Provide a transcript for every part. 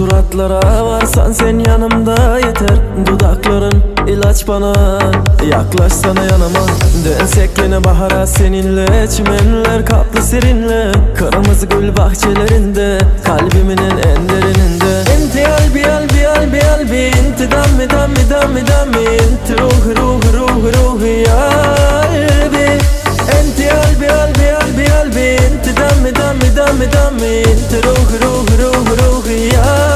suratlara varsan sen yanımda yeter. Dudakların ilaç bana, yaklaşsana yanıma. Dönsek yine bahara seninle, çimenler kaplı serinle. Kırmızı gül bahçelerinde, kalbimin en derininde. Enti albi albi albi albi, enti dammi dammi dammi dammi, enti ruhi ruhi ruhi ruhi ya albi. Enti albi albi albi albi, enti dammi dammi dammi dammi, enti ruhi ruhi ruhi ruhi ya albi.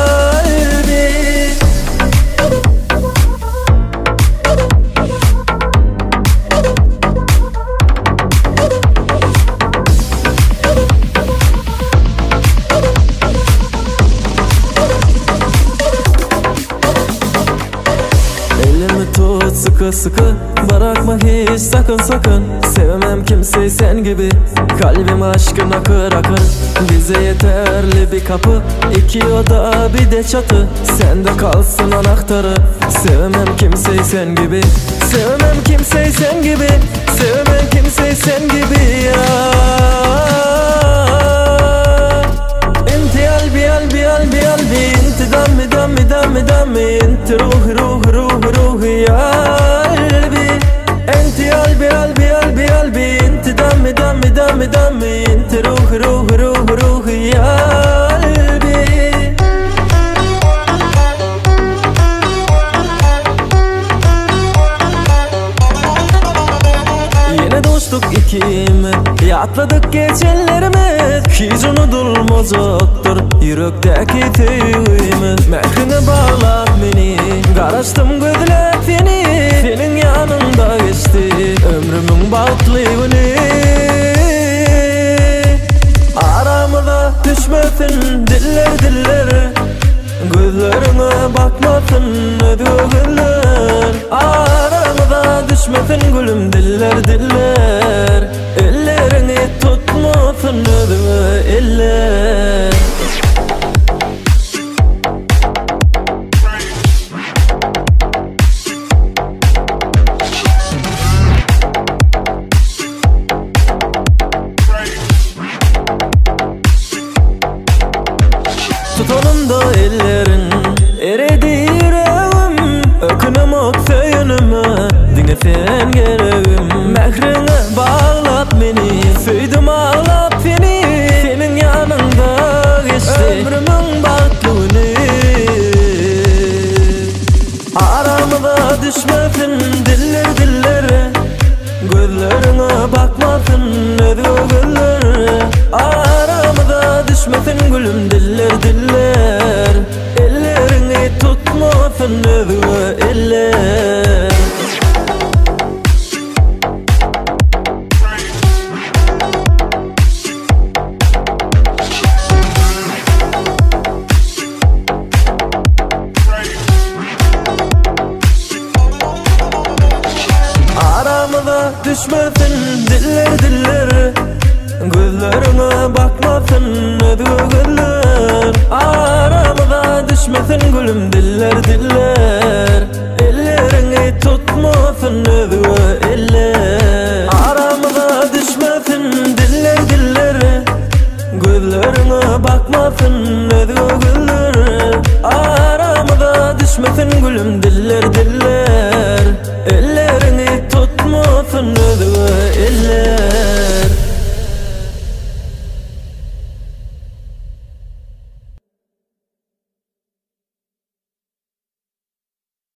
Elimi tut sıkı sıkı, bırakma hiç sakın sakın. Sevmem kimseyi sen gibi, kalbim aşkın akır akır. Bize yeterli bir kapı, iki oda bir de çatı. Sende kalsın anahtarı. Sevmem kimseyi sen gibi, sevmem kimseyi sen gibi, sevmem kimseyi sen gibi ya. Enti albi albi albi albi, enti dammi dammi dammi dammi, enti ruhi ruhi ruhi ruhi ya albi. Enti albi albi albi albi, enti dammi dammi dammi dammi, enti ruhi ruhi ruhi ruhi ya albi. Yine dostuk ikimiz, atladık geçenlerimiz. Hiç unutulmazdır yürekteki tüyümüz. Mehrine bağlat beni, karıştım gözler seni. Senin yanında geçti ömrümün bahtlı günü. Aramıza düşmesin diller diller, gözlerine bakmasın ödüğüller. Aramıza düşmesin gülüm diller diller, ellerini tutmasın ödüğü eller. Tutanımda ellerin, eredi yüreğim. Ökünüm oksa yönüme, dinlesen gereğim. Mehrine bağlat beni, söyledim ağlat seni. Senin yanında geçti ömrümün bahtlı günü. Aramıza düşmesin diller diller, gözlerine bakmasın ödüğüller. Aramıza düşmesin gülüm diller diller, ellerini tutmasın ödüğü eller. Aramıza düşmesin diller diller, gözlerine bakmasın ödüğüller. Aramıza düşmesin gülüm diller diller, ellerini tutmasın ödüğü eller. Aramıza düşmesin diller diller, gözlerine bakmasın ödüğüller. Aramıza düşmesin gülüm diller diller, ellerini tutmasın ödüğü eller.